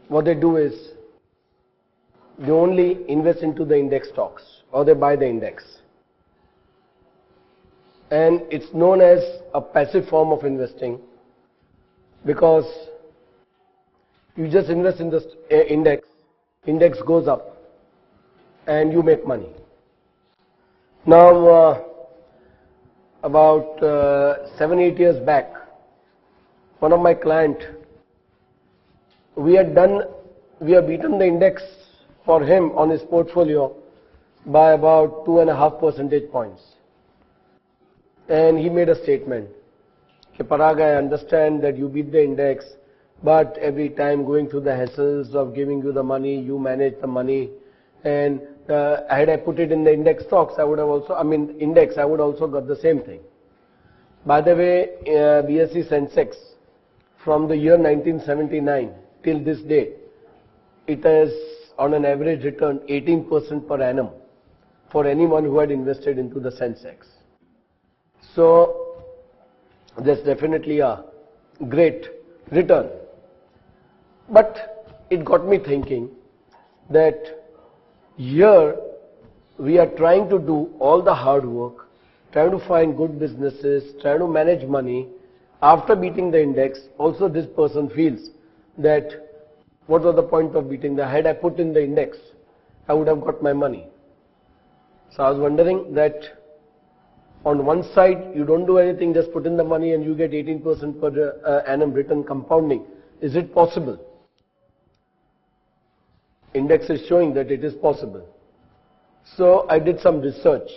what they do is they only invest into the index stocks or they buy the index. And it's known as a passive form of investing because you just invest in the index goes up and you make money. Now, about 7-8 years back, one of my clients, we have beaten the index for him on his portfolio by about 2.5 percentage points. And he made a statement, Parikh, I understand that you beat the index, but every time going through the hassles of giving you the money, you manage the money, and had I put it in the index stocks, I would have also, index, I would also got the same thing. By the way, BSE Sensex, from the year 1979 till this date, it has on an average return 18% per annum for anyone who had invested into the Sensex. So, that's definitely a great return. But it got me thinking that here we are trying to do all the hard work, trying to find good businesses, trying to manage money. After beating the index, also this person feels that what was the point of beating the, had I put in the index, I would have got my money. So I was wondering that on one side you don't do anything, just put in the money and you get 18% per annum return compounding. Is it possible? Index is showing that it is possible. So I did some research.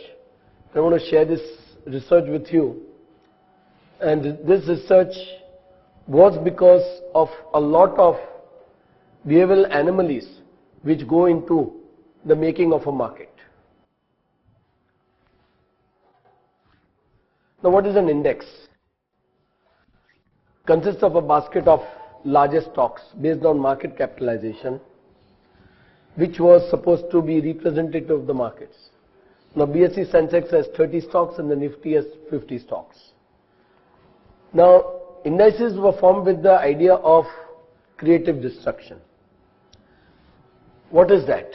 I want to share this research with you. And this research was because of a lot of behavioral anomalies which go into the making of a market. Now, what is an index? Consists of a basket of largest stocks based on market capitalization, which was supposed to be representative of the markets. Now, BSE Sensex has 30 stocks and the Nifty has 50 stocks. Now, indices were formed with the idea of creative destruction. What is that?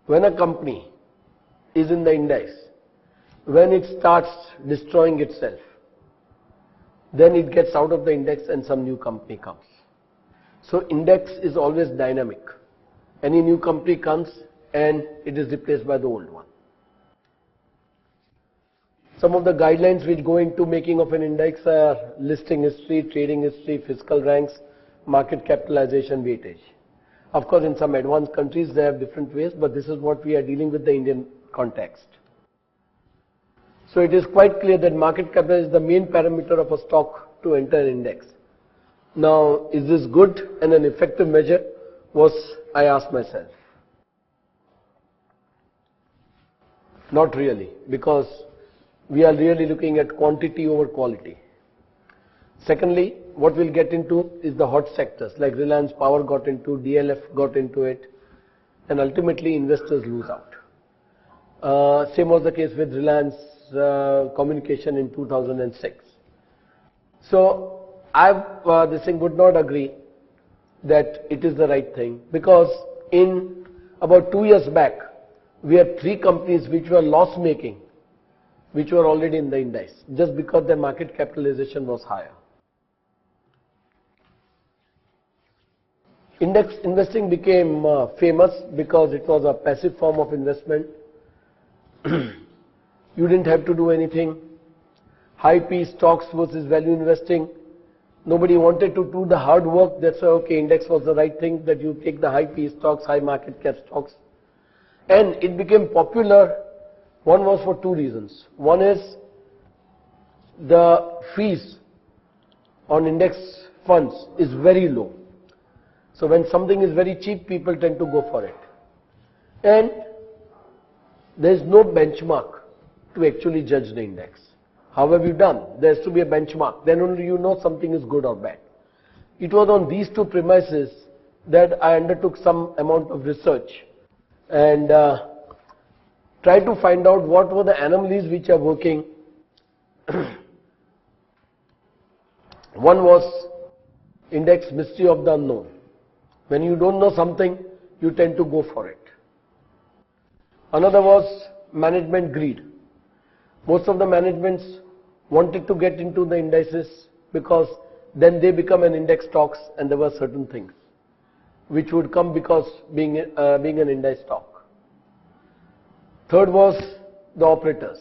When a company is in the index, when it starts destroying itself, then it gets out of the index and some new company comes. So index is always dynamic. Any new company comes and it is replaced by the old one. Some of the guidelines which go into making of an index are listing history, trading history, fiscal ranks, market capitalization, weightage. Of course, in some advanced countries they have different ways, but this is what we are dealing with the Indian context. So it is quite clear that market cap is the main parameter of a stock to enter an index. Now, is this good and an effective measure? I asked myself. Not really, because we are really looking at quantity over quality. Secondly, what we'll get into is the hot sectors like Reliance Power got into, DLF got into it, and ultimately investors lose out. Same was the case with Reliance Communication in 2006. So this thing would not agree that it is the right thing, because in about 2 years back, we had 3 companies which were loss-making, which were already in the index, just because their market capitalization was higher. Index investing became famous because it was a passive form of investment. You didn't have to do anything. High P stocks versus value investing. Nobody wanted to do the hard work. That's why, okay, index was the right thing, that you take the high P stocks, high market cap stocks. And it became popular. One was for 2 reasons. One is the fees on index funds is very low. So when something is very cheap, people tend to go for it. And there is no benchmark to actually judge the index. How have you done? There has to be a benchmark. Then only you know something is good or bad. It was on these 2 premises that I undertook some amount of research and tried to find out what were the anomalies which are working. One was index mystery of the unknown. When you don't know something, you tend to go for it. Another was management greed. Most of the managements wanted to get into the indices because then they become an index stocks, and there were certain things which would come because being an index stock. Third was the operators.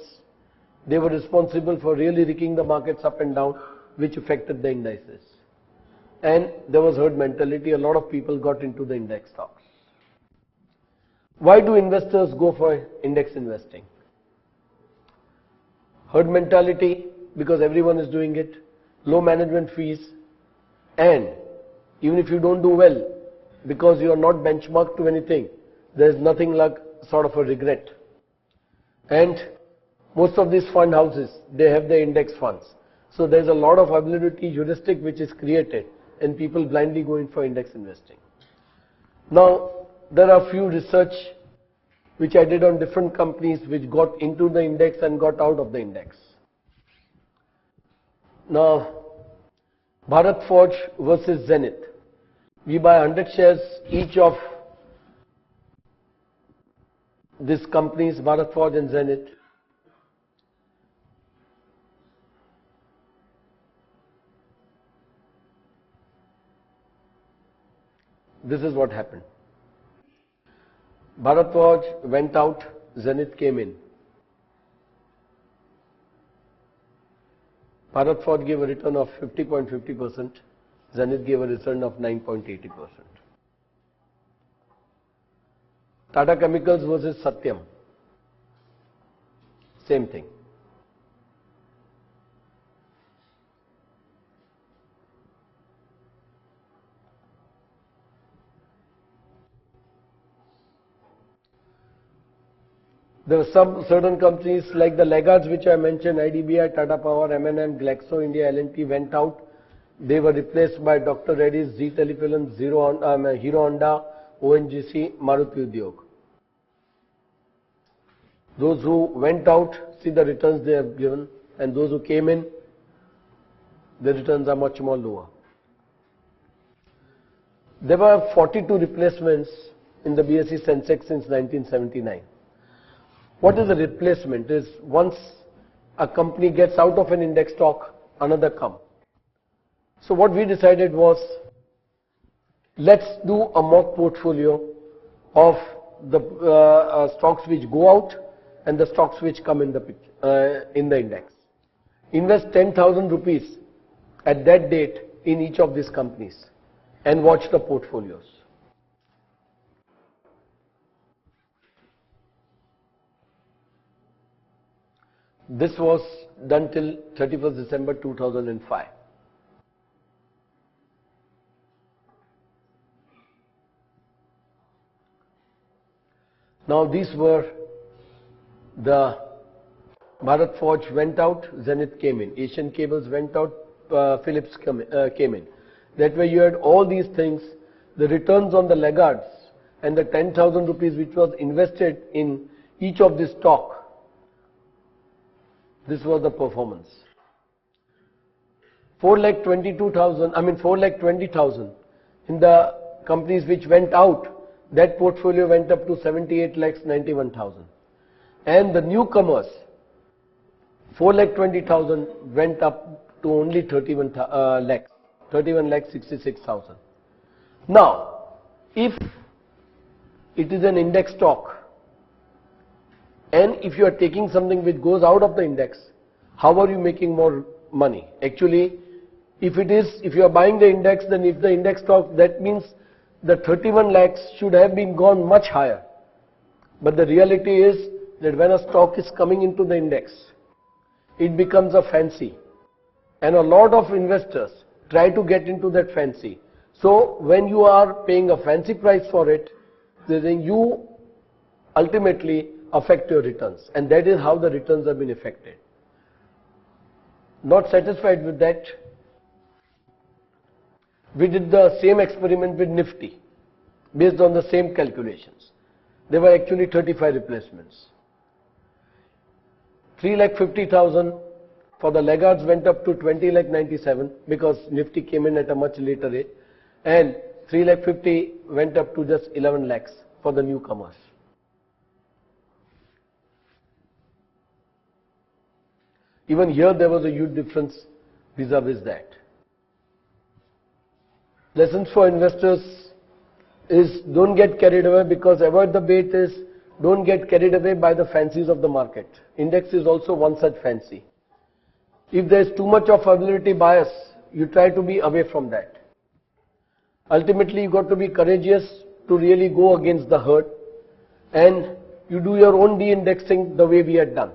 They were responsible for really rigging the markets up and down, which affected the indices. And there was herd mentality. A lot of people got into the index stocks. Why do investors go for index investing? Herd mentality, because everyone is doing it, low management fees, and even if you don't do well, because you are not benchmarked to anything, there is nothing like sort of a regret. And most of these fund houses, they have their index funds. So there is a lot of ability heuristic which is created, and people blindly go in for index investing. Now, there are few research which I did on different companies which got into the index and got out of the index. Now, Bharat Forge versus Zenith. We buy 100 shares each of these companies, Bharat Forge and Zenith. This is what happened. Bharat Forge went out, Zenith came in. Bharat Forge gave a return of 50.50%, Zenith gave a return of 9.80%. Tata Chemicals versus Satyam, same thing. There are some certain companies like the laggards which I mentioned, IDBI, Tata Power, M&M, Glaxo India, L&T went out. They were replaced by Dr. Reddy's, Z Telephones, Hero Honda, ONGC, Maruti Udyog. Those who went out, see the returns they have given, and those who came in, the returns are much more lower. There were 42 replacements in the BSE Sensex since 1979. What is a replacement? Is once a company gets out of an index stock, another comes. So what we decided was, let's do a mock portfolio of the stocks which go out and the stocks which come in the index. Invest 10,000 rupees at that date in each of these companies and watch the portfolios. This was done till 31st December 2005. Now these were the Bharat Forge went out, Zenith came in, Asian Cables went out, Philips came in. That way you had all these things, the returns on the laggards and the 10,000 rupees which was invested in each of this stock. This was the performance. 4,20,000 in the companies which went out, that portfolio went up to 78,91,000. And the newcomers, 4,20,000 went up to only 31,66,000. Now, if it is an index stock, and if you are taking something which goes out of the index, how are you making more money? Actually, if you are buying the index, then if the index stock, that means the 31 lakhs should have been gone much higher. But the reality is that when a stock is coming into the index, it becomes a fancy. And a lot of investors try to get into that fancy. So when you are paying a fancy price for it, then you ultimately affect your returns, and that is how the returns have been affected. Not satisfied with that, we did the same experiment with Nifty based on the same calculations. There were actually 35 replacements. 3,50,000 for the laggards went up to 20,97,000 because Nifty came in at a much later rate, and 3 lakh 50 went up to just 11 lakhs for the newcomers. Even here there was a huge difference vis-a-vis that. Lessons for investors is don't get carried away, because avoid the bait is don't get carried away by the fancies of the market. Index is also one such fancy. If there is too much of ability bias, you try to be away from that. Ultimately, you got to be courageous to really go against the herd, and you do your own de-indexing the way we had done.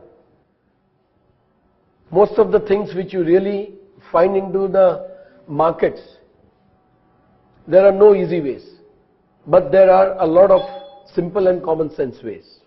Most of the things which you really find into the markets, there are no easy ways, but there are a lot of simple and common sense ways.